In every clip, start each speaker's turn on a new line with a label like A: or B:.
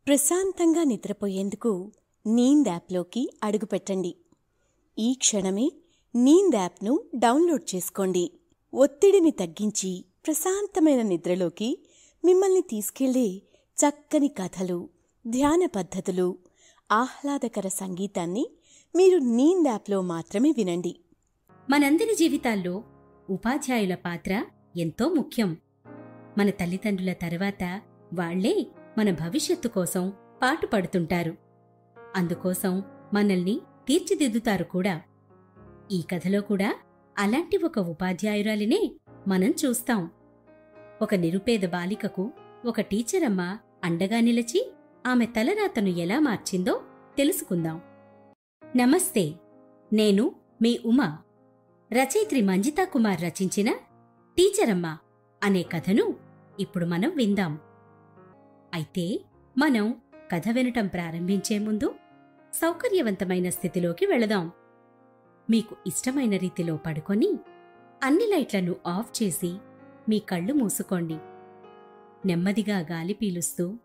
A: ప్రశాంతంగా నిద్రపోయేందుకు నీంద్ యాప్లోకి అడుగుపెట్టండి. ఈ క్షణమే నీంద్ యాప్ను డౌన్లోడ్ చేసుకోండి. ఒత్తిడిని తగ్గించి ప్రశాంతమైన నిద్రలోకి మిమ్మల్ని తీసుకెళ్లే చక్కని కథలు, ధ్యాన పద్ధతులు, ఆహ్లాదకర సంగీతాన్ని మీరు నీంద్ యాప్లో మాత్రమే వినండి.
B: మనందరి జీవితాల్లో ఉపాధ్యాయుల పాత్ర ఎంతో ముఖ్యం. మన తల్లిదండ్రుల తర్వాత వాళ్లే మన భవిష్యత్తు కోసం పాటుపడుతుంటారు. అందుకోసం మనల్ని తీర్చిదిద్దుతారు కూడా. ఈ కథలో కూడా అలాంటి ఒక ఉపాధ్యాయురాలినే మనం చూస్తాం. ఒక నిరుపేద బాలికకు ఒక టీచరమ్మ అండగా నిలిచి ఆమె తలరాతను ఎలా మార్చిందో తెలుసుకుందాం. నమస్తే, నేను మీ ఉమా. రచయిత్రి మంజితా కుమార్ రచించిన టీచరమ్మ అనే కథను ఇప్పుడు మనం విందాం. అయితే మనం కథ వినటం ప్రారంభించే ముందు సౌకర్యవంతమైన స్థితిలోకి వెళదాం. మీకు ఇష్టమైన రీతిలో పడుకొని అన్ని లైట్లను ఆఫ్ చేసి మీ కళ్ళు మూసుకోండి. నెమ్మదిగా గాలి పీలుస్తూ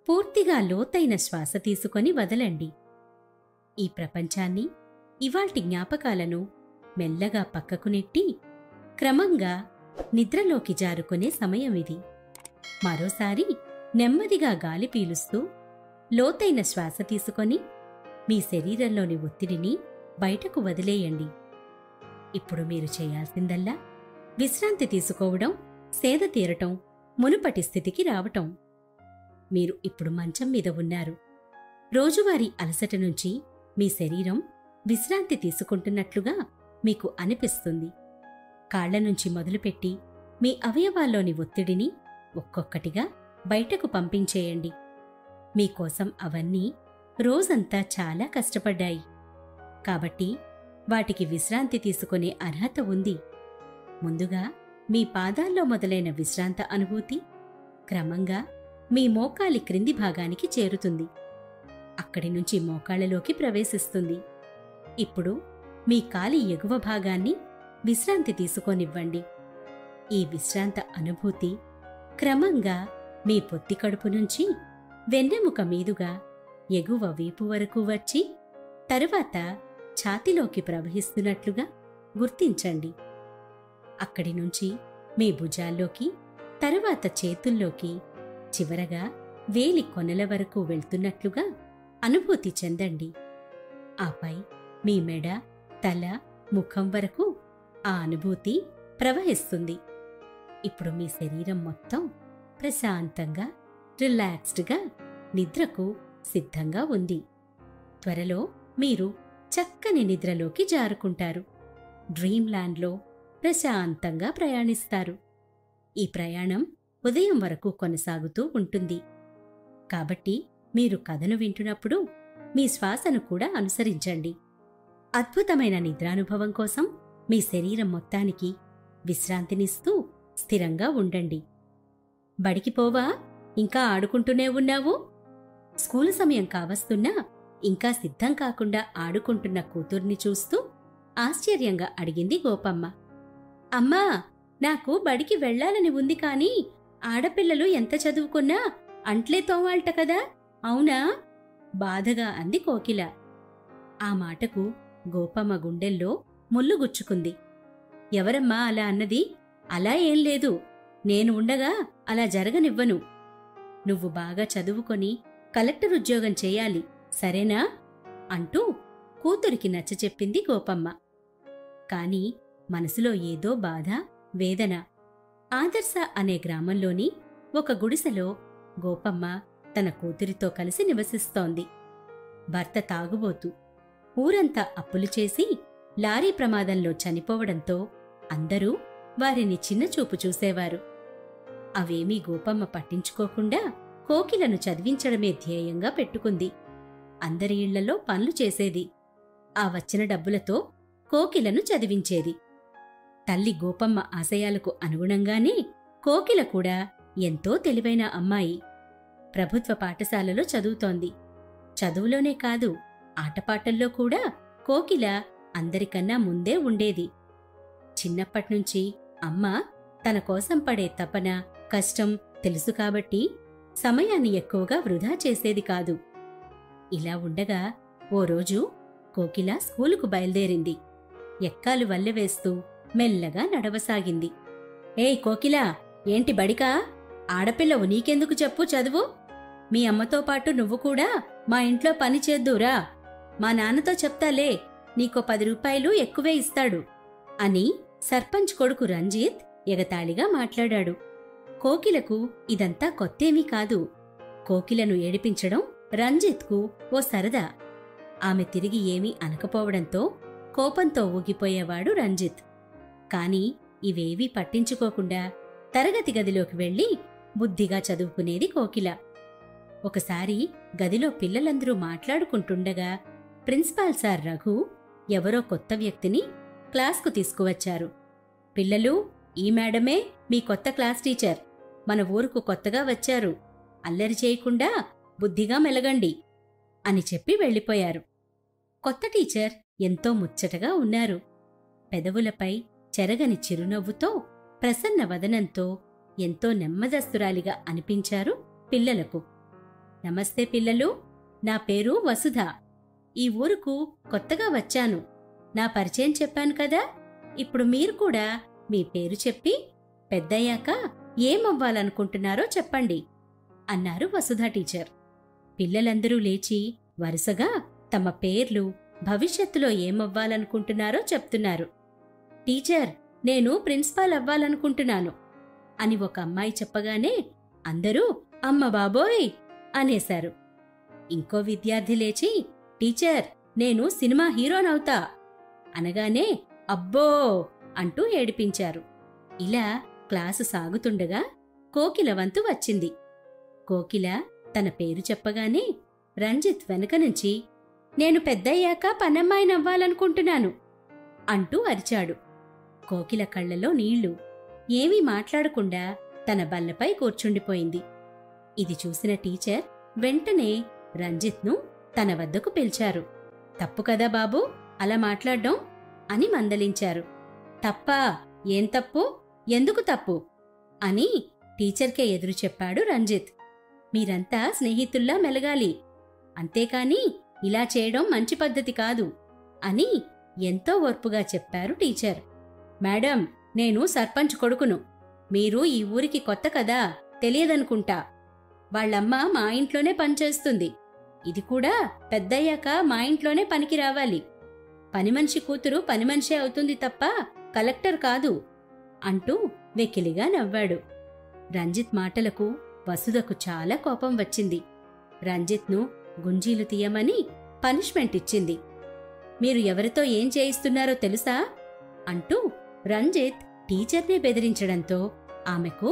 B: పూర్తిగా లోతైన శ్వాస తీసుకొని వదలండి. ఈ ప్రపంచాన్ని, ఇవాల్టి జ్ఞాపకాలను మెల్లగా పక్కకు నెట్టి క్రమంగా నిద్రలోకి జారుకునే సమయమిది. మరోసారి నెమ్మదిగా గాలి పీలుస్తూ లోతైన శ్వాస తీసుకొని మీ శరీరంలోని ఒత్తిడిని బయటకు వదిలేయండి. ఇప్పుడు మీరు చేయాల్సిందల్లా విశ్రాంతి తీసుకోవడం, సేద తీరటం, మునుపటి స్థితికి రావటం. మీరు ఇప్పుడు మంచం మీద ఉన్నారు. రోజువారీ అలసట నుంచి మీ శరీరం విశ్రాంతి తీసుకుంటున్నట్లుగా మీకు అనిపిస్తుంది. కాళ్ల నుంచి మొదలుపెట్టి మీ అవయవాల్లోని ఒత్తిడిని ఒక్కొక్కటిగా బయటకు పంపించేయండి. మీకోసం అవన్నీ రోజంతా చాలా కష్టపడ్డాయి. కాబట్టి వాటికి విశ్రాంతి తీసుకునే అర్హత ఉంది. ముందుగా మీ పాదాల్లో మొదలైన విశ్రాంత అనుభూతి క్రమంగా మీ మోకాలి క్రింది భాగానికి చేరుతుంది. అక్కడి నుంచి మోకాళ్లలోకి ప్రవేశిస్తుంది. ఇప్పుడు మీ కాలి ఎగువ భాగాన్ని విశ్రాంతి తీసుకొనివ్వండి. ఈ విశ్రాంత అనుభూతి క్రమంగా మీ పొత్తి కడుపు నుంచి వెన్నెముక మీదుగా ఎగువ వీపు వరకు వచ్చి తరువాత ఛాతిలోకి ప్రవహిస్తున్నట్లుగా గుర్తించండి. అక్కడి నుంచి మీ భుజాల్లోకి, తరువాత చేతుల్లోకి, చివరగా వేలి కొనల వరకు వెళ్తున్నట్లుగా అనుభూతి చెందండి. ఆపై మీ మెడ, తల, ముఖం వరకు ఆ అనుభూతి ప్రవహిస్తుంది. ఇప్పుడు మీ శరీరం మొత్తం ప్రశాంతంగా, రిలాక్స్డ్గా నిద్రకు సిద్ధంగా ఉంది. త్వరలో మీరు చక్కని నిద్రలోకి జారుకుంటారు. డ్రీమ్ ల్యాండ్లో ప్రశాంతంగా ప్రయాణిస్తారు. ఈ ప్రయాణం ఉదయం వరకు కొనసాగుతూ ఉంటుంది. కాబట్టి మీరు కథను వింటున్నప్పుడు మీ శ్వాసను కూడా అనుసరించండి. అద్భుతమైన నిద్రానుభవం కోసం మీ శరీరం మొత్తానికి విశ్రాంతినిస్తూ స్థిరంగా ఉండండి. బడికి పోవా? ఇంకా ఆడుకుంటూనే ఉన్నావు? స్కూలు సమయం కావస్తున్నా ఇంకా సిద్ధం కాకుండా ఆడుకుంటున్న కూతుర్ని చూస్తూ ఆశ్చర్యంగా అడిగింది గోపమ్మ. అమ్మా, నాకు బడికి వెళ్లాలని ఉంది కాని ఆడపిల్లలు ఎంత చదువుకున్నా అంట్లే తోమాల్ట కదా, అవునా? బాధగా అంది కోకిల. ఆ మాటకు గోపమ్మ గుండెల్లో ముల్లుగుచ్చుకుంది. ఎవరమ్మా అలా అన్నది? అలా ఏం లేదు. నేను ఉండగా అలా జరగనివ్వను. నువ్వు బాగా చదువుకొని కలెక్టర్ ఉద్యోగం చేయాలి, సరేనా? అంటూ కూతురికి నచ్చచెప్పింది గోపమ్మ. కాని మనసులో ఏదో బాధ, వేదన. ఆదర్శ అనే గ్రామంలోని ఒక గుడిసెలో గోపమ్మ తన కూతురితో కలిసి నివసిస్తోంది. భర్త తాగుబోతు. ఊరంతా అప్పులు చేసి లారీ ప్రమాదంలో చనిపోవడంతో అందరూ వారిని చిన్నచూపు చూసేవారు. అవేమీ గోపమ్మ పట్టించుకోకుండా కోకిలను చదివించడమే ధ్యేయంగా పెట్టుకుంది. అందరి ఇళ్లలో పనులు చేసేది. ఆ వచ్చిన డబ్బులతో కోకిలను చదివించేది. తల్లి గోపమ్మ ఆశయాలకు అనుగుణంగానే కోకిల కూడా ఎంతో తెలివైన అమ్మాయి. ప్రభుత్వ పాఠశాలలో చదువుతోంది. చదువులోనే కాదు, ఆటపాటల్లో కూడా కోకిల అందరికన్నా ముందే ఉండేది. చిన్నప్పట్నుంచి అమ్మ తన కోసం పడే తపన, కష్టం తెలుసు కాబట్టి సమయాన్ని ఎక్కువగా వృధా చేసేది కాదు. ఇలా ఉండగా ఓ రోజు కోకిల స్కూలుకు బయలుదేరింది. ఎక్కాలు వల్లెవేస్తూ మెల్లగా నడవసాగింది. ఏయ్ కోకిలా, ఏంటి బడికా? ఆడపిల్లవు, నీకెందుకు చెప్పు చదువు. మీ అమ్మతో పాటు నువ్వు కూడా మా ఇంట్లో పని చేద్దురా. మా నాన్నతో చెప్తాలే, నీకో 10 రూపాయలు ఎక్కువే ఇస్తాడు అని సర్పంచ్ కొడుకు రంజిత్ ఎగతాళిగా మాట్లాడాడు. కోకిలకు ఇదంతా కొత్తేమీ కాదు. కోకిలను ఏడిపించడం రంజిత్కు ఓ సరదా. ఆమె తిరిగి ఏమీ అనకపోవడంతో కోపంతో ఊగిపోయేవాడు రంజిత్. కాని ఇవేవీ పట్టించుకోకుండా తరగతి గదిలోకి వెళ్లి బుద్ధిగా చదువుకునేది కోకిల. ఒకసారి గదిలో పిల్లలందరూ మాట్లాడుకుంటుండగా ప్రిన్సిపాల్ సార్ రఘు ఎవరో కొత్త వ్యక్తిని క్లాస్కు తీసుకువచ్చారు. పిల్లలు, ఈ మేడమే మీ కొత్త క్లాస్ టీచర్. మన ఊరుకు కొత్తగా వచ్చారు. అల్లరి చేయకుండా బుద్ధిగా మెలగండి అని చెప్పి వెళ్ళిపోయారు. కొత్త టీచర్ ఎంతో ముచ్చటగా ఉన్నారు. పెదవులపై చెరగని చిరునవ్వుతో, ప్రసన్న వదనంతో ఎంతో నెమ్మదస్తురాలిగా అనిపించారు పిల్లలకు. నమస్తే పిల్లలు, నా పేరు వసుధ. ఈ ఊరుకు కొత్తగా వచ్చాను. నా పరిచయం చెప్పాను కదా. ఇప్పుడు మీరు కూడా మీ పేరు చెప్పి పెద్దయ్యాక ఏమవ్వాలనుకుంటున్నారో చెప్పండి అన్నారు వసుధ టీచర్. పిల్లలందరూ లేచి వరుసగా తమ పేర్లు, భవిష్యత్తులో ఏమవ్వాలనుకుంటున్నారో చెప్తున్నారు. టీచర్, నేను ప్రిన్సిపాల్ అవ్వాలనుకుంటున్నాను అని ఒక అమ్మాయి చెప్పగానే అందరూ అమ్మ బాబోయ్ అనేశారు. ఇంకో విద్యార్థి లేచి టీచర్, నేను సినిమా హీరోనవుతా అనగానే అబ్బో అంటూ ఏడిపించారు. ఇలా క్లాసు సాగుతుండగా కోకిల వంతు వచ్చింది. కోకిల తన పేరు చెప్పగానే రంజిత్ వెనక నుంచి నేను పెద్దయ్యాక పనమ్మాయినవ్వాలనుకుంటున్నాను అంటూ అరిచాడు. కోకిల కళ్లలో నీళ్లు. ఏమీ మాట్లాడకుండా తన బల్లపై కూర్చుండిపోయింది. ఇది చూసిన టీచర్ వెంటనే రంజిత్ను తన వద్దకు పిలిచారు. తప్పు కదా బాబూ అలా మాట్లాడ్డం అని మందలించారు. తప్పా? ఏం తప్పు? ఎందుకు తప్పు అని టీచర్కే ఎదురు చెప్పాడు రంజిత్. మీరంతా స్నేహితుల్లా మెలగాలి, అంతేకాని ఇలా చేయడం మంచి పద్ధతి కాదు అని ఎంతో ఓర్పుగా చెప్పారు టీచర్. మేడం, నేను సర్పంచ్ కొడుకును. మీరు ఈ ఊరికి కొత్త కదా, తెలియదనుకుంటా. వాళ్ళమ్మ మా ఇంట్లోనే పనిచేస్తుంది. ఇది కూడా పెద్దయ్యాక మా ఇంట్లోనే పనికి రావాలి. పనిమనిషి కూతురు పనిమనిషే అవుతుంది తప్ప కలెక్టర్ కాదు అంటూ వెకిలిగా నవ్వాడు. రంజిత్ మాటలకు వసుధకు చాలా కోపం వచ్చింది. రంజిత్ను గుంజీలు తీయమని పనిష్మెంట్ ఇచ్చింది. మీరు ఎవరితో ఏం చేయిస్తున్నారో తెలుసా అంటూ రంజిత్ టీచర్నే బెదిరించడంతో ఆమెకు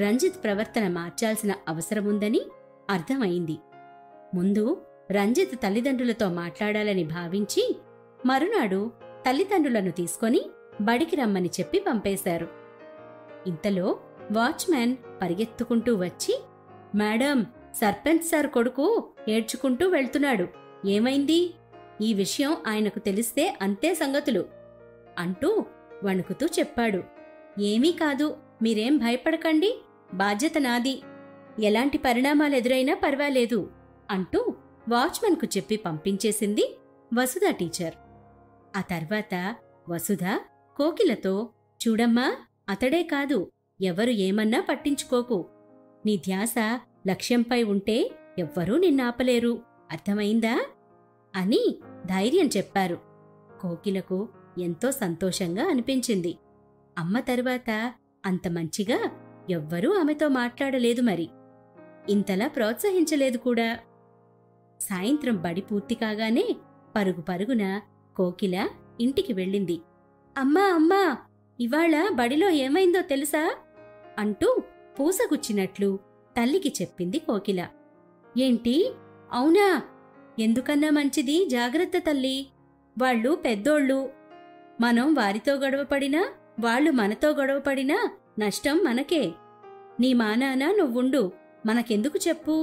B: రంజిత్ ప్రవర్తన మార్చాల్సిన అవసరముందని అర్థమైంది. ముందు రంజిత్ తల్లిదండ్రులతో మాట్లాడాలని భావించి మరునాడు తల్లిదండ్రులను తీసుకొని బడికి రమ్మని చెప్పి పంపేశారు. ఇంతలో వాచ్మ్యాన్ పరిగెత్తుకుంటూ వచ్చి, మేడం, సర్పంచ్ సార్ కొడుకు ఏడ్చుకుంటూ వెళ్తున్నాడు. ఏమైంది? ఈ విషయం ఆయనకు తెలిస్తే అంతే సంగతులు అంటూ వణుకుతూ చెప్పాడు. ఏమీ కాదు, మీరేం భయపడకండి, బాధ్యత నాది. ఎలాంటి పరిణామాలెదురైనా పర్వాలేదు అంటూ వాచ్మన్కు చెప్పి పంపించేసింది వసుధ టీచర్. ఆ తర్వాత వసుధ కోకిలతో, చూడమ్మా, అతడే కాదు, ఎవరు ఏమన్నా పట్టించుకోకు. నీ ధ్యాస లక్ష్యంపై ఉంటే ఎవ్వరూ నిన్నాపలేరు, అర్థమైందా అని ధైర్యం చెప్పారు. కోకిలకు ఎంతో సంతోషంగా అనిపించింది. అమ్మ తరువాత అంత మంచిగా ఎవ్వరూ ఆమెతో మాట్లాడలేదు, మరి ఇంతలా ప్రోత్సహించలేదు కూడా. సాయంత్రం బడి పూర్తి కాగానే పరుగు పరుగున కోకిల ఇంటికి వెళ్ళింది. అమ్మా అమ్మా, ఇవాళ బడిలో ఏమైందో తెలుసా అంటూ పూసగుచ్చినట్లు తల్లికి చెప్పింది కోకిల. ఏంటి? అవునా? ఎందుకన్నా మంచిది, జాగ్రత్త తల్లి. వాళ్ళు పెద్దోళ్ళు. మనం వారితో గొడవపడినా వాళ్ళు మనతో గొడవపడినా నష్టం మనకే. నీ మానాన నువ్వుండు, మనకెందుకు చెప్పు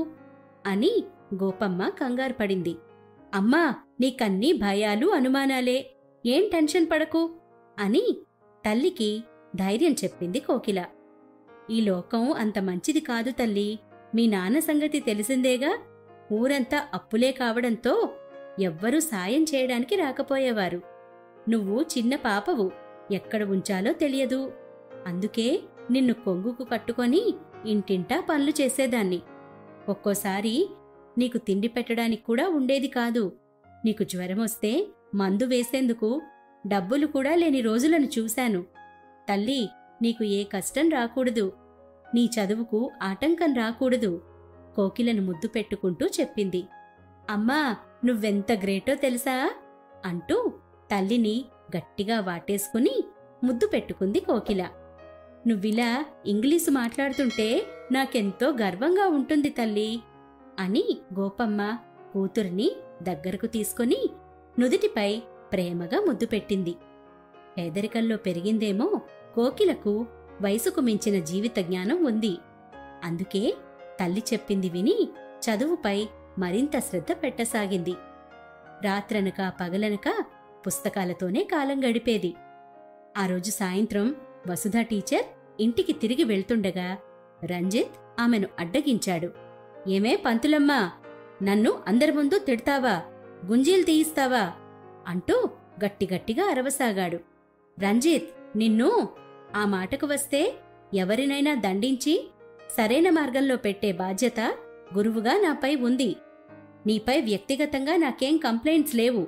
B: అని గోపమ్మ కంగారు పడింది. అమ్మా, నీకన్నీ భయాలు అనుమానాలే, ఏం టెన్షన్ పడకు అని తల్లికి ధైర్యం చెప్పింది కోకిల. ఈ లోకం అంత మంచిది కాదు తల్లి, మీ నాన్న సంగతి తెలిసిందేగా. ఊరంతా అప్పులే కావడంతో ఎవ్వరూ సాయం చేయడానికి రాకపోయేవారు. నువ్వు చిన్న పాపవు, ఎక్కడ ఉంచాలో తెలియదు. అందుకే నిన్ను కొంగుకు కట్టుకొని ఇంటింటా పనులు చేసేదాన్ని. ఒక్కోసారి నీకు తిండి పెట్టడానికి కూడా ఉండేది కాదు. నీకు జ్వరమొస్తే మందు వేసేందుకు డబ్బులు కూడా లేని రోజులను చూశాను. తల్లి, నీకు ఏ కష్టం రాకూడదు, నీ చదువుకు ఆటంకం రాకూడదు కోకిలను ముద్దు పెట్టుకుంటూ చెప్పింది. అమ్మా, నువ్వెంత గ్రేటో తెలుసా అంటూ తల్లిని గట్టిగా వాటేసుకుని ముద్దు పెట్టుకుంది కోకిల. నువ్విలా ఇంగ్లీషు మాట్లాడుతుంటే నాకెంతో గర్వంగా ఉంటుంది తల్లి అని గోపమ్మ కూతురిని దగ్గరకు తీసుకొని నుదిటిపై ప్రేమగా ముద్దు పెట్టింది. పేదరికంలో పెరిగిందేమో కోకిలకు వయసుకు మించిన జీవిత జ్ఞానం ఉంది. అందుకే తల్లి చెప్పింది విని చదువుపై మరింత శ్రద్ధ పెట్టసాగింది. రాత్రనక పగలనక పుస్తకాలతోనే కాలం గడిపేది. ఆ రోజు సాయంత్రం వసుధ టీచర్ ఇంటికి తిరిగి వెళ్తుండగా రంజిత్ ఆమెను అడ్డగించాడు. ఏమే పంతులమ్మా, నన్ను అందరి ముందు తిడతావా, గుంజీలు తీయిస్తావా అంటూ గట్టిగట్టిగా అరవసాగాడు. రంజిత్, నిన్ను ఆ మాటకు వస్తే ఎవరినైనా దండించి సరైన మార్గంలో పెట్టే బాధ్యత గురువుగా నాపై ఉంది. నీపై వ్యక్తిగతంగా నాకేం కంప్లైంట్స్ లేవు.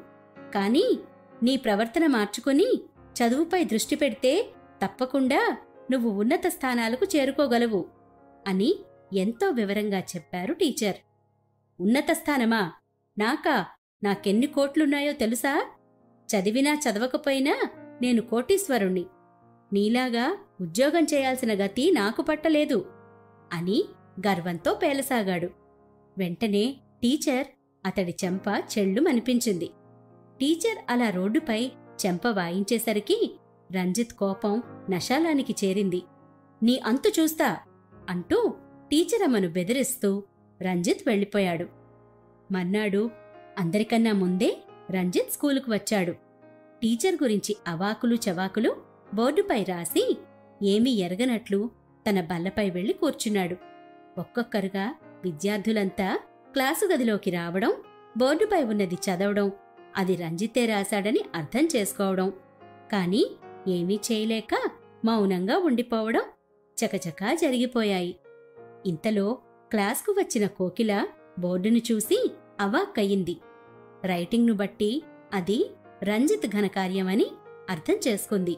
B: కానీ నీ ప్రవర్తన మార్చుకుని చదువుపై దృష్టి పెడితే తప్పకుండా నువ్వు ఉన్నత స్థానాలకు చేరుకోగలవు అని ఎంతో వివరంగా చెప్పారు టీచర్. ఉన్నత స్థానమా? నాకెన్ని కోట్లున్నాయో తెలుసా? చదివినా చదవకపోయినా నేను కోటీశ్వరుణ్ణి. నీలాగా ఉద్యోగం చేయాల్సిన గతి నాకు పట్టలేదు అని గర్వంతో పేలసాగాడు. వెంటనే టీచర్ అతడి చెంప చెళ్ళుమనిపించింది. టీచర్ అలా రోడ్డుపై చెంప వాయించేసరికి రంజిత్ కోపం నశాలానికి చేరింది. నీ అంతు చూస్తా అంటూ టీచర్ అమ్మను బెదిరిస్తూ రంజిత్ వెళ్ళిపోయాడు. మర్నాడు అందరికన్నా ముందే రంజిత్ స్కూలుకు వచ్చాడు. టీచర్ గురించి అవాకులు చవాకులు బోర్డుపై రాసి ఏమీ ఎరగనట్లు తన బల్లపై వెళ్లి కూర్చున్నాడు. ఒక్కొక్కరుగా విద్యార్థులంతా క్లాసు గదిలోకి రావడం, బోర్డుపై ఉన్నది చదవడం, అది రంజితే రాశాడని అర్థం చేసుకోవడం, కాని ఏమీ చేయలేక మౌనంగా ఉండిపోవడం చకచకా జరిగిపోయాయి. ఇంతలో క్లాస్కు వచ్చిన కోకిల బోర్డును చూసి అవాక్కయింది. రైటింగ్ను బట్టి అది రంజిత్ ఘనకార్యమని అర్థం చేసుకుంది.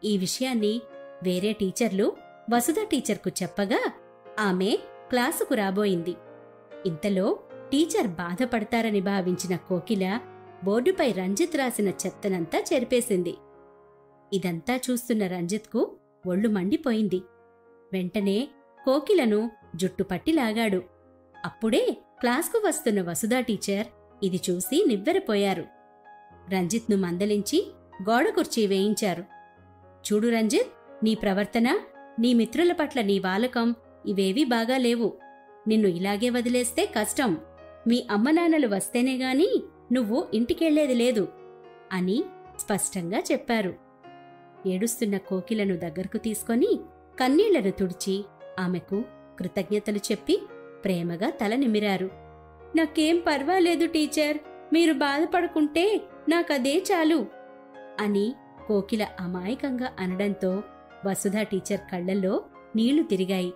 B: ఈ విషయాన్ని వేరే టీచర్లు వసుధ టీచర్కు చెప్పగా ఆమె క్లాసుకు రాబోయింది. ఇంతలో టీచర్ బాధపడతారని భావించిన కోకిల బోర్డుపై రంజిత్ రాసిన చెత్తనంతా చెరిపేసింది. ఇదంతా చూస్తున్న రంజిత్కు ఒళ్ళు మండిపోయింది. వెంటనే కోకిలను జుట్టుపట్టి లాగాడు. అప్పుడే క్లాస్కు వస్తున్న వసుధా టీచర్ ఇది చూసి నివ్వెరపోయారు. రంజిత్ను మందలించి గోడ కుర్చీ వేయించారు. చూడు రంజిత్, నీ ప్రవర్తన, నీ మిత్రుల పట్ల నీ వాలకం ఇవేవీ బాగాలేవు. నిన్ను ఇలాగే వదిలేస్తే కష్టం. మీ అమ్మనాన్నలు వస్తేనే గాని నువ్వు ఇంటికెళ్లేది లేదు అని స్పష్టంగా చెప్పారు. ఏడుస్తున్న కోకిలను దగ్గరకు తీసుకొని కన్నీళ్లను తుడిచి ఆమెకు కృతజ్ఞతలు చెప్పి ప్రేమగా తల నిమిరారు. నాకేం పర్వాలేదు టీచర్, మీరు బాధపడుకుంటే నాకదే చాలు అని కోకిల అమాయకంగా అనడంతో వసుధ టీచర్ కళ్లల్లో నీళ్లు తిరిగాయి.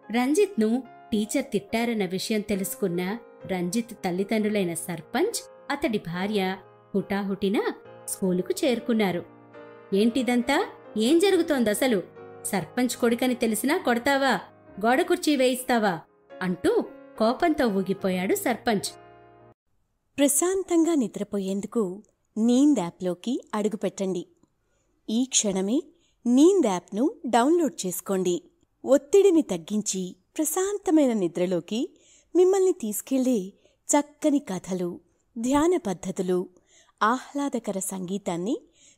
B: రంజిత్ను టీచర్ తిట్టారన్న విషయం తెలుసుకున్న రంజిత్ తల్లిదండ్రులైన సర్పంచ్, అతడి భార్య హుటాహుటిన స్కూలుకు చేరుకున్నారు. ఏంటిదంతా? ఏం జరుగుతోందసలు? సర్పంచ్ కొడుకని తెలిసినా కొడతావా, గోడ కుర్చీ వేయిస్తావా అంటూ కోపంతో ఊగిపోయాడు సర్పంచ్.
A: ప్రశాంతంగా నిద్రపోయేందుకు నీంద్ యాప్లోకి అడుగుపెట్టండి. ఈ క్షణమే నీంద్ యాప్ను డౌన్లోడ్ చేసుకోండి. ఒత్తిడిని తగ్గించి ప్రశాంతమైన నిద్రలోకి మిమ్మల్ని తీసుకెళ్లే చక్కని కథలు, ధ్యాన పద్ధతులు, ఆహ్లాదకర సంగీతాన్ని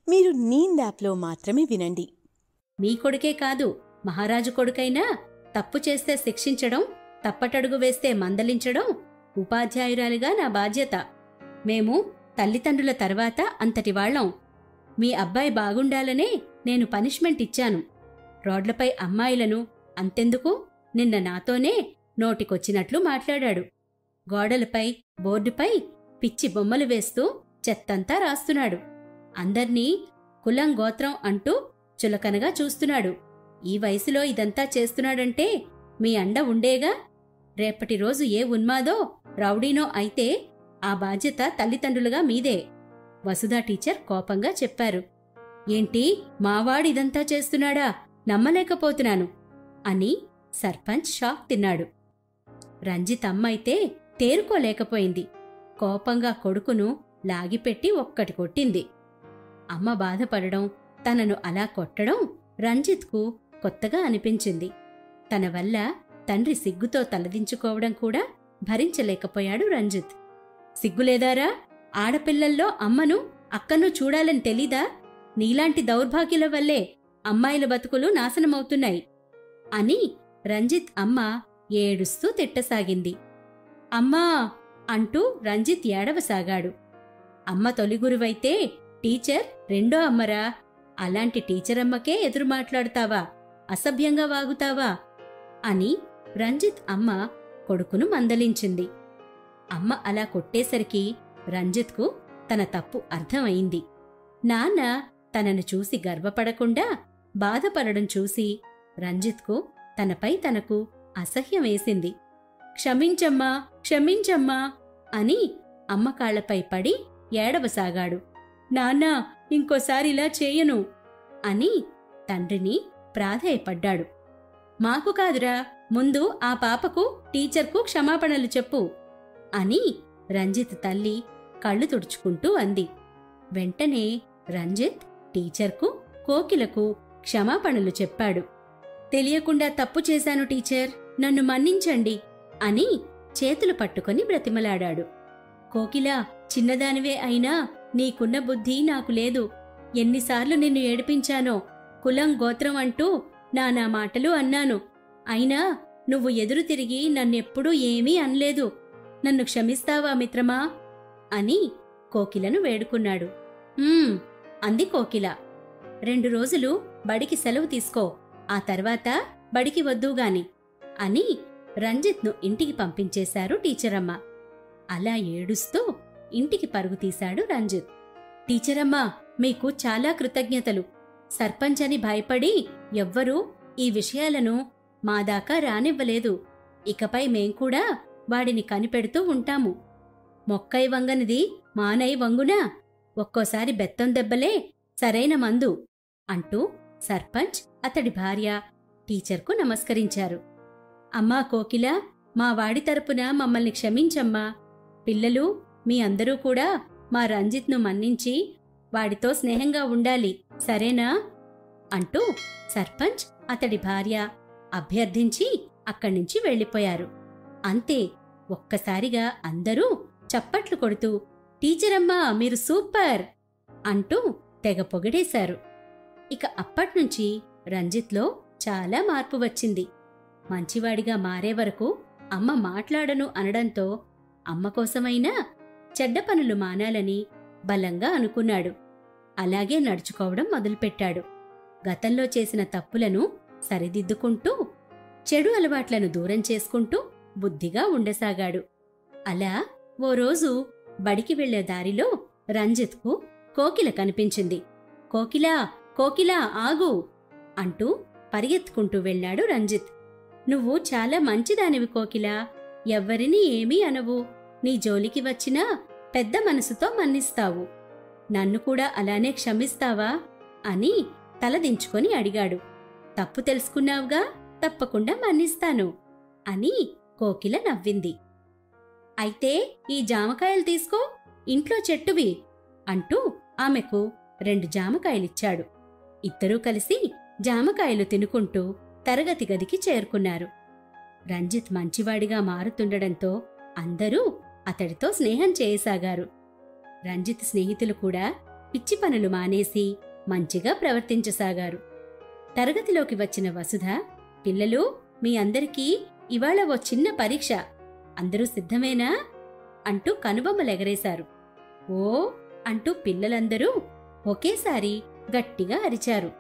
A: మీరు నీంద్ యాప్లో మాత్రమే వినండి.
B: మీ కొడుకే కాదు, మహారాజు కొడుకైనా తప్పు చేస్తే శిక్షించడం, తప్పటడుగు వేస్తే మందలించడం ఉపాధ్యాయురాలిగా నా బాధ్యత. మేము తల్లిదండ్రుల తర్వాత అంతటివాళ్లం. మీ అబ్బాయి బాగుండాలనే నేను పనిష్మెంట్ ఇచ్చాను. రోడ్లపై అమ్మాయిలను అంతెందుకు, నిన్న నాతోనే నోటికొచ్చినట్లు మాట్లాడాడు. గోడలపై, బోర్డుపై పిచ్చి బొమ్మలు వేస్తూ చెత్తంతా రాస్తున్నాడు. అందర్నీ కులం గోత్రం అంటూ చులకనగా చూస్తున్నాడు. ఈ వయసులో ఇదంతా చేస్తున్నాడంటే మీ అండ ఉండేగా. రేపటి రోజు ఏ ఉన్మాదో, రౌడీనో అయితే ఆ బాధ్యత తల్లిదండ్రులుగా మీదే. వసుధా టీచర్ కోపంగా చెప్పారు. ఏంటి, మావాడిదంతా చేస్తున్నాడా? నమ్మలేకపోతున్నాను అని సర్పంచ్ షాక్ తిన్నాడు. రంజిత్ అమ్మైతే తేరుకోలేకపోయింది. కోపంగా కొడుకును లాగిపెట్టి ఒక్కటి కొట్టింది. అమ్మ బాధపడడం, తనను అలా కొట్టడం రంజిత్కు కొత్తగా అనిపించింది. తన వల్ల తండ్రి సిగ్గుతో తలదించుకోవడం కూడా భరించలేకపోయాడు రంజిత్. సిగ్గులేదారా? ఆడపిల్లల్లో అమ్మను, అక్కను చూడాలని తెలీదా? నీలాంటి దౌర్భాగ్యుల వల్లే అమ్మాయిల బతుకులు నాశనమవుతున్నాయి అని రంజిత్ అమ్మ ఏడుస్తూ తిట్టసాగింది. అమ్మా అంటూ రంజిత్ ఏడవసాగాడు. అమ్మ తొలిగురువైతే టీచర్ రెండో అమ్మరా? అలాంటి టీచరమ్మకే ఎదురు మాట్లాడతావా? అసభ్యంగా వాగుతావా? అని రంజిత్ అమ్మ కొడుకును మందలించింది. అమ్మ అలా కొట్టేసరికి రంజిత్కు తన తప్పు అర్థమైంది. నాన్న తనను చూసి గర్వపడకుండా బాధపడడం చూసి రంజిత్కు తనపై తనకు అసహ్యమేసింది. క్షమించమ్మా, క్షమించమ్మా అని అమ్మ కాళ్లపై పడి ఏడవసాగాడు. నాన్నా, ఇంకోసారిలా చేయను అని తండ్రిని ప్రాధేయపడ్డాడు. మాకు కాదురా, ముందు ఆ పాపకు, టీచర్కు క్షమాపణలు చెప్పు అని రంజిత్ తల్లి కళ్ళు తుడుచుకుంటూ అంది. వెంటనే రంజిత్ టీచర్కు, కోకిలకు క్షమాపణలు చెప్పాడు. తెలియకుండా తప్పు చేశాను టీచర్, నన్ను మన్నించండి అని చేతులు పట్టుకొని బ్రతిమలాడాడు. కోకిలా, చిన్నదానివే అయినా నీకున్న బుద్ధి నాకు లేదు. ఎన్నిసార్లు నిన్ను ఏడిపించానో. కులం గోత్రం అంటూ నానా మాటలు అన్నాను. అయినా నువ్వు ఎదురు తిరిగి నన్నెప్పుడూ ఏమీ అనలేదు. నన్ను క్షమిస్తావా మిత్రమా అని కోకిలను వేడుకున్నాడు. అంది కోకిల. 2 రోజులు బడికి సెలవు తీసుకో, ఆ తర్వాత బడికి వద్దుగాని అని రంజిత్ను ఇంటికి పంపించేశారు టీచరమ్మ. అలా ఏడుస్తూ ఇంటికి పరుగు తీశాడు రంజిత్. టీచరమ్మా, మీకు చాలా కృతజ్ఞతలు. సర్పంచ్ అని భయపడి ఎవ్వరూ ఈ విషయాలను మా దాకా రానివ్వలేదు. ఇకపై మేంకూడా వాడిని కనిపెడుతూ ఉంటాము. మొక్కై వంగనిది మానై వంగునా? ఒక్కోసారి బెత్తం దెబ్బలే సరైన మందు అంటూ సర్పంచ్, అతడి భార్య టీచర్కు నమస్కరించారు. అమ్మా కోకిల, మా వాడి తరపున మమ్మల్ని క్షమించమ్మా. పిల్లలు, మీ అందరూ కూడా మా రంజిత్ను మన్నించి వాడితో స్నేహంగా ఉండాలి, సరేనా అంటూ సర్పంచ్, అతడి భార్య అభ్యర్థించి అక్కడ్నుంచి వెళ్ళిపోయారు. అంతే, ఒక్కసారిగా అందరూ చప్పట్లు కొడుతూ టీచరమ్మా మీరు సూపర్ అంటూ తెగ పొగిడేశారు. ఇక అప్పట్నుంచి రంజిత్లో చాలా మార్పు వచ్చింది. మంచివాడిగా మారే వరకు అమ్మ మాట్లాడను అనడంతో అమ్మ కోసమైనా చెడ్డ పనులు మానాలని బలంగా అనుకున్నాడు. అలాగే నడుచుకోవడం మొదలుపెట్టాడు. గతంలో చేసిన తప్పులను సరిదిద్దుకుంటూ చెడు అలవాట్లను దూరం చేసుకుంటూ బుద్ధిగా ఉండసాగాడు. అలా ఓ రోజు బడికి వెళ్లే దారిలో రంజిత్కు కోకిల కనిపించింది. కోకిలా, కోకిలా ఆగు అంటూ పరిగెత్తుకుంటూ వెళ్లాడు రంజిత్. నువ్వు చాలా మంచిదానివి కోకిలా, ఎవ్వరినీ ఏమీ అనవు. నీ జోలికి వచ్చినా పెద్ద మనసుతో మన్నిస్తావు. నన్ను కూడా అలానే క్షమిస్తావా అని తలదించుకొని అడిగాడు. తప్పు తెలుసుకున్నావుగా, తప్పకుండా మన్నిస్తాను అని కోకిల నవ్వింది. అయితే ఈ జామకాయలు తీసుకో, ఇంట్లో చెట్టువి అంటూ ఆమెకు 2 జామకాయలిచ్చాడు. ఇద్దరూ కలిసి జామకాయలు తినుకుంటూ తరగతి గదికి చేరుకున్నారు. రంజిత్ మంచివాడిగా మారుతుండడంతో అందరూ అతడితో స్నేహం చేయసాగారు. రంజిత్ స్నేహితులు కూడా పిచ్చి పనులు మానేసి మంచిగా ప్రవర్తించసాగారు. తరగతిలోకి వచ్చిన వసుధ, పిల్లలు, మీ అందరికీ ఇవాళ ఓ చిన్న పరీక్ష, అందరూ సిద్ధమేనా అంటూ కనుబొమ్మలెగరేశారు. ఓ అంటూ పిల్లలందరూ ఒకేసారి గట్టిగా అరిచారు.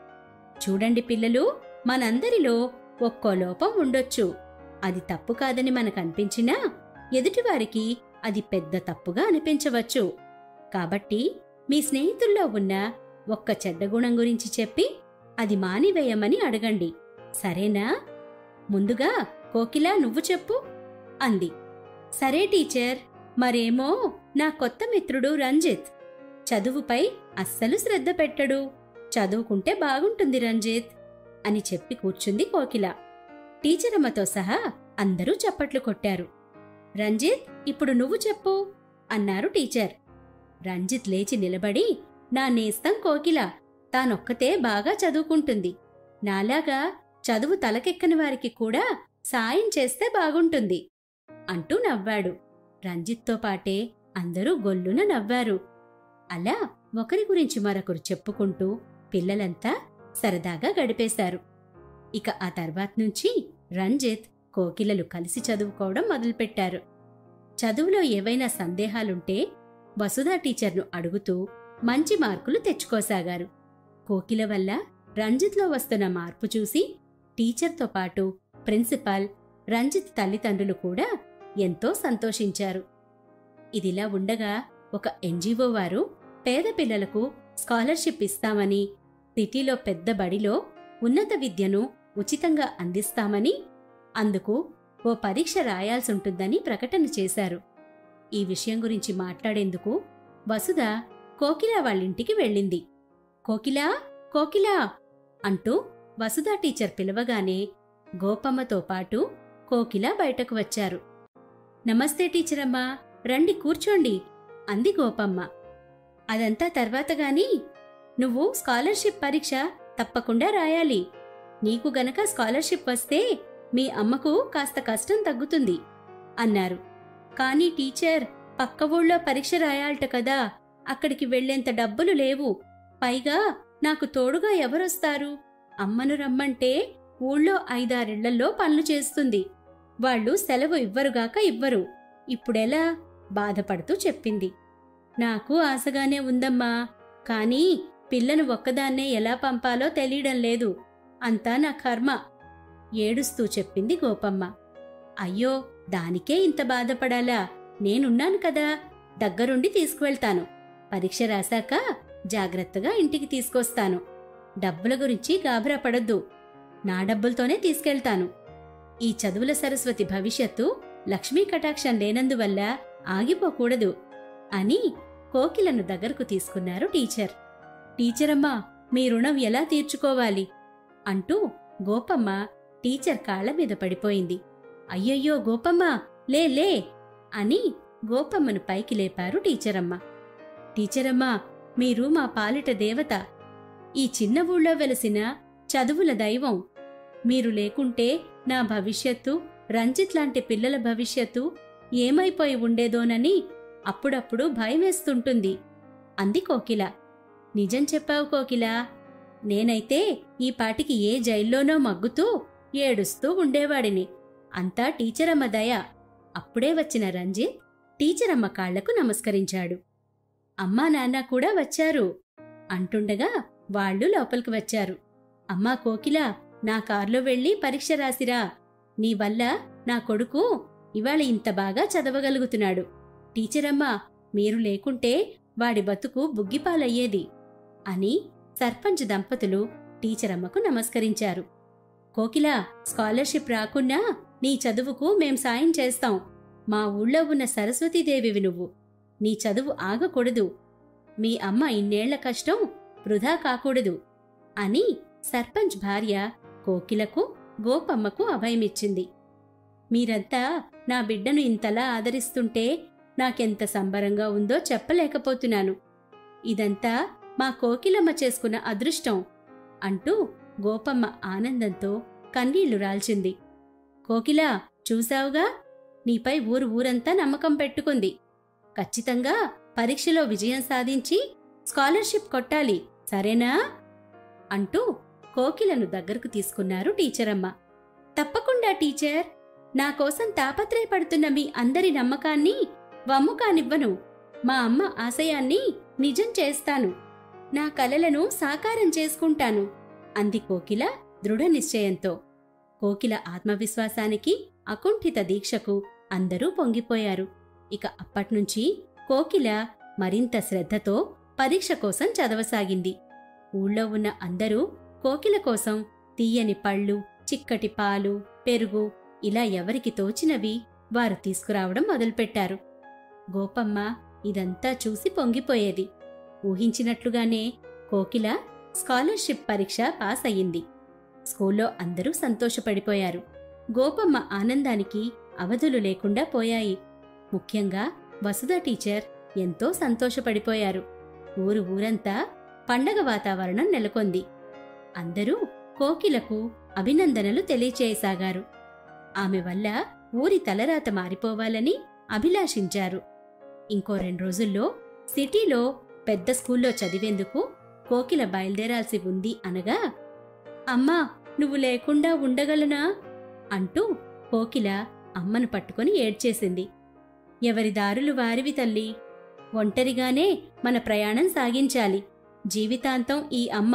B: చూడండి పిల్లలు, మనందరిలో ఒక్కో లోపం ఉండొచ్చు. అది తప్పు కాదని మనకనిపించినా ఎదుటివారికి అది పెద్ద తప్పుగా అనిపించవచ్చు. కాబట్టి మీ స్నేహితుల్లో ఉన్న ఒక్క చెడ్డ గుణం గురించి చెప్పి అది మానివేయమని అడగండి, సరేనా? ముందుగా కోకిల, నువ్వు చెప్పు అంది. సరే టీచర్, మరేమో నా కొత్త మిత్రుడు రంజిత్ చదువుపై అస్సలు శ్రద్ధ పెట్టడు. చదువుకుంటే బాగుంటుంది రంజిత్ అని చెప్పి కూర్చుంది కోకిల. టీచరమ్మతో సహా అందరూ చప్పట్లు కొట్టారు. రంజిత్, ఇప్పుడు నువ్వు చెప్పు అన్నారు టీచర్. రంజిత్ లేచి నిలబడి, నా నేస్తం కోకిల తానొక్కతే బాగా చదువుకుంటుంది. నాలాగా చదువు తలకెక్కని వారికి కూడా సాయం చేస్తే బాగుంటుంది అంటూ నవ్వాడు. రంజిత్తో పాటే అందరూ గొల్లున నవ్వారు. అలా ఒకరి గురించి మరొకరు చెప్పుకుంటూ పిల్లలంతా సరదాగా గడిపేశారు. ఇక ఆ తర్వాత్నుంచి రంజిత్, కోకిలలు కలిసి చదువుకోవడం మొదలుపెట్టారు. చదువులో ఏవైనా సందేహాలుంటే వసుధా టీచర్ను అడుగుతూ మంచి మార్కులు తెచ్చుకోసాగారు. కోకిల వల్ల రంజిత్లో వస్తున్న మార్పు చూసి టీచర్తో పాటు ప్రిన్సిపాల్, రంజిత్ తల్లిదండ్రులు కూడా ఎంతో సంతోషించారు. ఇదిలా ఉండగా ఒక ఎన్జీఓ వారు పేద పిల్లలకు స్కాలర్షిప్ ఇస్తామని, సిటీలో పెద్ద బడిలో ఉన్నత విద్యను ఉచితంగా అందిస్తామని, అందుకు ఓ పరీక్ష రాయాల్సుంటుందని ప్రకటన చేశారు. ఈ విషయం గురించి మాట్లాడేందుకు వసుధ కోకిల వాళ్ళింటికి వెళ్ళింది. కోకిలా, కోకిలా అంటూ వసుధా టీచర్ పిలవగానే గోపమ్మతో పాటు కోకిల బయటకు వచ్చారు. నమస్తే టీచరమ్మా, రండి కూర్చోండి అంది గోపమ్మ. అదంతా తర్వాత గాని నువ్వు స్కాలర్షిప్ పరీక్ష తప్పకుండా రాయాలి. నీకు గనక స్కాలర్షిప్ వస్తే మీ అమ్మకు కాస్త కష్టం తగ్గుతుంది అన్నారు. కానీ టీచర్, పక్క ఊళ్ళో పరీక్ష రాయాలట కదా, అక్కడికి వెళ్లేంత డబ్బులు లేవు. పైగా నాకు తోడుగా ఎవరొస్తారు? అమ్మను రమ్మంటే ఊళ్ళో 5-6 పనులు చేస్తుంది. వాళ్ళు సెలవు ఇవ్వరుగాక ఇవ్వరు. ఇప్పుడెలా? బాధపడుతూ చెప్పింది. నాకు ఆశగానే ఉందమ్మా, కానీ పిల్లను ఒక్కదాన్నే ఎలా పంపాలో తెలియడం లేదు. అంతా నా కర్మ ఏడుస్తూ చెప్పింది గోపమ్మ. అయ్యో, దానికే ఇంత బాధపడాలా? నేనున్నాను కదా, దగ్గరుండి తీసుకువెళ్తాను. పరీక్ష రాశాక జాగ్రత్తగా ఇంటికి తీసుకొస్తాను. డబ్బుల గురించి గాబరా పడొద్దు, నా డబ్బులతోనే తీసుకెళ్తాను. ఈ చదువుల సరస్వతి భవిష్యత్తు లక్ష్మీ కటాక్షం లేనందువల్ల ఆగిపోకూడదు అని కోకిలను దగ్గరకు తీసుకున్నారు టీచర్. టీచరమ్మా, మీ రుణం ఎలా తీర్చుకోవాలి అంటూ గోపమ్మ టీచర్ కాళ్ల మీద పడిపోయింది. అయ్యయ్యో గోపమ్మ, లే లే అని గోపమ్మను పైకి లేపారు టీచరమ్మ. టీచరమ్మా, మీరు మా పాలిట దేవత, ఈ చిన్న ఊళ్ళో వెలసిన చదువుల దైవం. మీరు లేకుంటే నా భవిష్యత్తు, రంజిత్ లాంటి పిల్లల భవిష్యత్తు ఏమైపోయి ఉండేదోనని అప్పుడప్పుడు భయమేస్తుంటుంది అంది కోకిల. నిజం చెప్పావు కోకిల, నేనైతే ఈ పాటికి ఏ జైల్లోనో మగ్గుతూ ఏడుస్తూ ఉండేవాడిని. అంతా టీచరమ్మ దయ. అప్పుడే వచ్చిన రంజిత్ టీచరమ్మ కాళ్లకు నమస్కరించాడు. అమ్మా నాన్న కూడా వచ్చారు అంటుండగా వాళ్ళు లోపలికి వచ్చారు. అమ్మా కోకిల, నా కారులో వెళ్లి పరీక్ష రాసిరా. నీ వల్ల నా కొడుకు ఇవాళ ఇంత బాగా చదవగలుగుతున్నాడు. టీచరమ్మా, మీరు లేకుంటే వాడి బతుకు బుగ్గిపాలయ్యేది అని సర్పంచ్ దంపతులు టీచరమ్మకు నమస్కరించారు. కోకిల, స్కాలర్షిప్ రాకున్నా నీ చదువుకు మేం సాయం చేస్తాం. మా ఊళ్ళో ఉన్న సరస్వతీదేవివి నువ్వు. నీ చదువు ఆగకూడదు. మీ అమ్మ ఇన్నేళ్ల కష్టం వృధా కాకూడదు అని సర్పంచ్ భార్య కోకిలకు, గోపమ్మకు అభయమిచ్చింది. మీరంతా నా బిడ్డను ఇంతలా ఆదరిస్తుంటే నాకెంత సంబరంగా ఉందో చెప్పలేకపోతున్నాను. ఇదంతా మా కోకిలమ్మ చేసుకున్న అదృష్టం అంటూ గోపమ్మ ఆనందంతో కన్నీళ్లు రాల్చింది. కోకిల, చూశావుగా, నీపై ఊరంతా నమ్మకం పెట్టుకుంది. ఖచ్చితంగా పరీక్షలో విజయం సాధించి స్కాలర్షిప్ కొట్టాలి, సరేనా అంటూ కోకిలను దగ్గరకు తీసుకున్నారు టీచరమ్మ. తప్పకుండా టీచర్, నా కోసం తాపత్రయపడుతున్న మీ అందరి నమ్మకాన్ని వమ్ము కానివ్వను. మా అమ్మ ఆశయాన్ని నిజం చేస్తాను. నా కలలను సాకారం చేసుకుంటాను అంది కోకిల దృఢ నిశ్చయంతో. కోకిల ఆత్మవిశ్వాసానికి అకుంఠిత దీక్షకు అందరూ పొంగిపోయారు. ఇక అప్పట్నుంచి కోకిల మరింత శ్రద్ధతో పరీక్ష కోసం చదవసాగింది. ఊళ్ళో ఉన్న అందరూ కోకిల కోసం తీయని పళ్ళు, చిక్కటి పాలు, పెరుగు ఇలా ఎవరికి తోచినవి వారు తీసుకురావడం మొదలుపెట్టారు. గోపమ్మ ఇదంతా చూసి పొంగిపోయేది. ఊహించినట్లుగానే కోకిల స్కాలర్షిప్ పరీక్ష పాస్ అయ్యింది. స్కూల్లో అందరూ సంతోషపడిపోయారు. గోపమ్మ ఆనందానికి అవధులు లేకుండా పోయాయి. ముఖ్యంగా వసుధ టీచర్ ఎంతో సంతోషపడిపోయారు. ఊరంతా పండగ వాతావరణం నెలకొంది. అందరూ కోకిలకు అభినందనలు తెలియచేయసాగారు. ఆమె వల్ల ఊరి తలరాత మారిపోవాలని అభిలాషించారు. ఇంకో 2 రోజుల్లో సిటీలో పెద్ద స్కూల్లో చదివేందుకు కోకిల బయలుదేరాల్సి ఉంది అనగా, అమ్మా, నువ్వు లేకుండా ఉండగలనా అంటూ కోకిల అమ్మను పట్టుకొని ఏడ్చేసింది. ఎవరి దారులు వారివి తల్లి. ఒంటరిగానే మన ప్రయాణం సాగించాలి. జీవితాంతం ఈ అమ్మ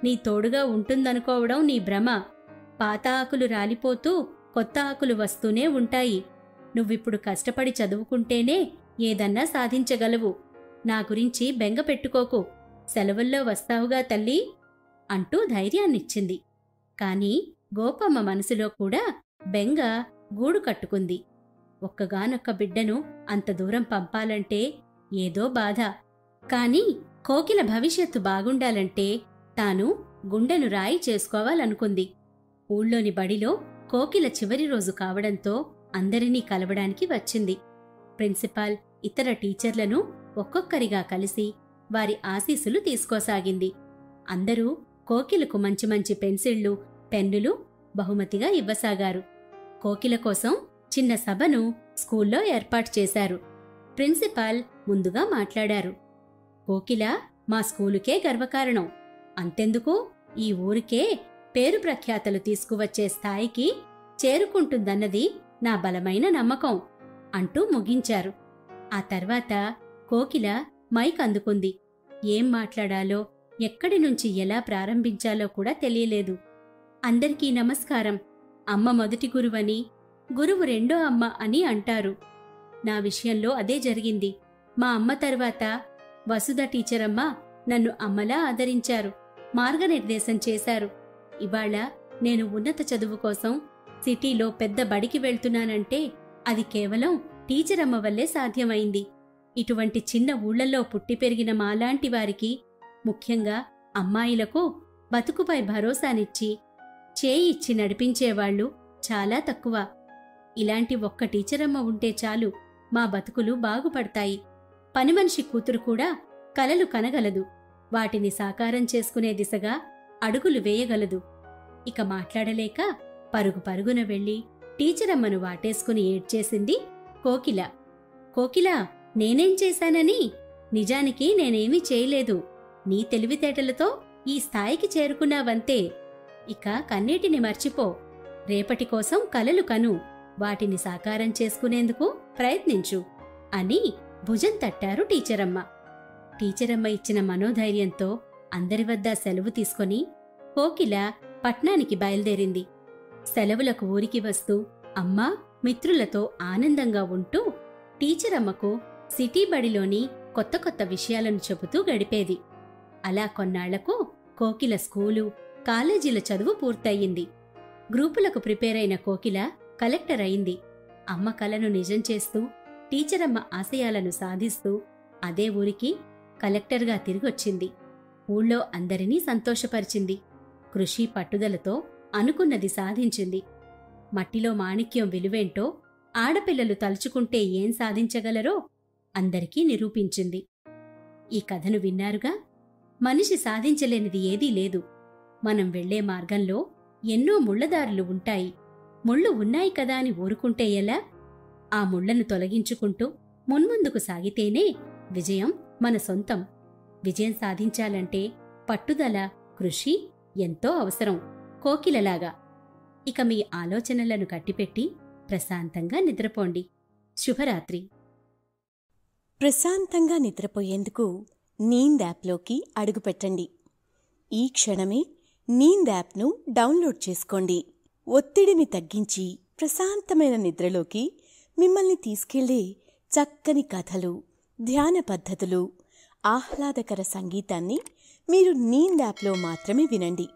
B: నీ తోడుగా ఉంటుందనుకోవడం నీ భ్రమ. పాత ఆకులు రాలిపోతూ కొత్త ఆకులు వస్తూనే ఉంటాయి. నువ్విప్పుడు కష్టపడి చదువుకుంటేనే ఏదన్నా సాధించగలవు. నా గురించి బెంగ పెట్టుకోకు. సెలవుల్లో వస్తావుగా తల్లి అంటూ ధైర్యాన్నిచ్చింది. కాని గోపమ్మ మనసులో కూడా బెంగ గూడు కట్టుకుంది. ఒక్కగానొక్క బిడ్డను అంత దూరం పంపాలంటే ఏదో బాధ. కాని కోకిల భవిష్యత్తు బాగుండాలంటే తాను గుండెను రాయి చేసుకోవాలనుకుంది. ఊళ్ళోని బడిలో కోకిల చివరి రోజు కావడంతో అందరినీ కలవడానికి వచ్చింది. ప్రిన్సిపాల్, ఇతర టీచర్లను ఒక్కొక్కరిగా కలిసి వారి ఆశీస్సులు తీసుకోసాగింది. అందరూ కోకిలకు మంచి మంచి పెన్సిళ్లు, పెన్నులు బహుమతిగా ఇవ్వసాగారు. కోకిల కోసం చిన్న సభను స్కూల్లో ఏర్పాటు చేశారు. ప్రిన్సిపాల్ ముందుగా మాట్లాడారు. కోకిల మా స్కూలుకే గర్వకారణం. అంతెందుకు, ఈ ఊరికే పేరు ప్రఖ్యాతలు తీసుకువచ్చే స్థాయికి చేరుకుంటుందన్నది నా బలమైన నమ్మకం అంటూ ముగించారు. ఆ తర్వాత కోకిల మైక్ అందుకుంది. ఏం మాట్లాడాలో, ఎక్కడి నుంచి ఎలా ప్రారంభించాలో కూడా తెలియలేదు. అందరికీ నమస్కారం. అమ్మ మొదటి గురువని, గురువు రెండో అమ్మ అని అంటారు. నా విషయంలో అదే జరిగింది. మా అమ్మ తర్వాత వసుధ టీచరమ్మ నన్ను అమ్మలా ఆదరించారు, మార్గనిర్దేశం చేశారు. ఇవాళ నేను ఉన్నత చదువు కోసం సిటీలో పెద్ద బడికి వెళ్తున్నానంటే అది కేవలం టీచరమ్మ వల్లే సాధ్యమైంది. ఇటువంటి చిన్న ఊళ్లలో పుట్టి పెరిగిన మాలాంటి వారికి, ముఖ్యంగా అమ్మాయిలకు బతుకుపై భరోసానిచ్చి చేయి ఇచ్చి నడిపించేవాళ్లు చాలా తక్కువ. ఇలాంటి ఒక్క టీచరమ్మ ఉంటే చాలు, మా బతుకులు బాగుపడతాయి. పనిమనిషి కూతురు కూడా కలలు కనగలదు, వాటిని సాకారం చేసుకునే దిశగా అడుగులు వేయగలదు. ఇక మాట్లాడలేక పరుగు పరుగున వెళ్లి టీచరమ్మను వాటేసుకుని ఏడ్చేసింది కోకిల. కోకిల, నేనేం చేశానని? నిజానికి నేనేమీ చేయలేదు. నీ తెలివితేటలతో ఈ స్థాయికి చేరుకున్నావంతే. ఇక కన్నీటిని మర్చిపో. రేపటి కోసం కలలు కను, వాటిని సాకారం చేసుకునేందుకు ప్రయత్నించు అని భుజం తట్టారు టీచరమ్మ. టీచరమ్మ ఇచ్చిన మనోధైర్యంతో అందరి వద్ద సెలవు తీసుకొని కోకిల పట్నానికి బయలుదేరింది. సెలవులకు ఊరికి వస్తూ అమ్మా, మిత్రులతో ఆనందంగా ఉంటూ టీచరమ్మకు సిటీ బడిలోని కొత్త కొత్త విషయాలను చెబుతూ గడిపేది. అలా కొన్నాళ్లకు కోకిల స్కూలు, కాలేజీల చదువు పూర్తయింది. గ్రూపులకు ప్రిపేరైన కోకిల కలెక్టర్ అయింది. అమ్మ కలను నిజం చేస్తూ, టీచరమ్మ ఆశయాలను సాధిస్తూ అదే ఊరికి కలెక్టర్గా తిరిగొచ్చింది. ఊళ్ళో అందరినీ సంతోషపరిచింది. కృషి పట్టుదలతో అనుకున్నది సాధించింది. మట్టిలో మాణిక్యం విలువేంటో, ఆడపిల్లలు తలుచుకుంటే ఏం సాధించగలరో అందరికీ నిరూపించింది. ఈ కథను విన్నారుగా. మనిషి సాధించలేనిది ఏదీ లేదు. మనం వెళ్లే మార్గంలో ఎన్నో ముళ్లదారులు ఉంటాయి. ముళ్ళు ఉన్నాయి కదా అని ఊరుకుంటే ఎలా? ఆ ముళ్లను తొలగించుకుంటూ మున్ముందుకు సాగితేనే విజయం మన సొంతం. విజయం సాధించాలంటే పట్టుదల, కృషి ఎంతో అవసరం. కోకిలలాగా. ఇక మీ ఆలోచనలను కట్టిపెట్టి ప్రశాంతంగా నిద్రపోండి. శుభరాత్రి.
A: ప్రశాంతంగా నిద్రపోయేందుకు నీంద్ యాప్లోకి అడుగుపెట్టండి. ఈ క్షణమే నీంద్ యాప్ను డౌన్లోడ్ చేసుకోండి. ఒత్తిడిని తగ్గించి ప్రశాంతమైన నిద్రలోకి మిమ్మల్ని తీసుకెళ్లే చక్కని కథలు, ధ్యాన పద్ధతులు, ఆహ్లాదకర సంగీతాన్ని మీరు నీంద్ యాప్లో మాత్రమే వినండి.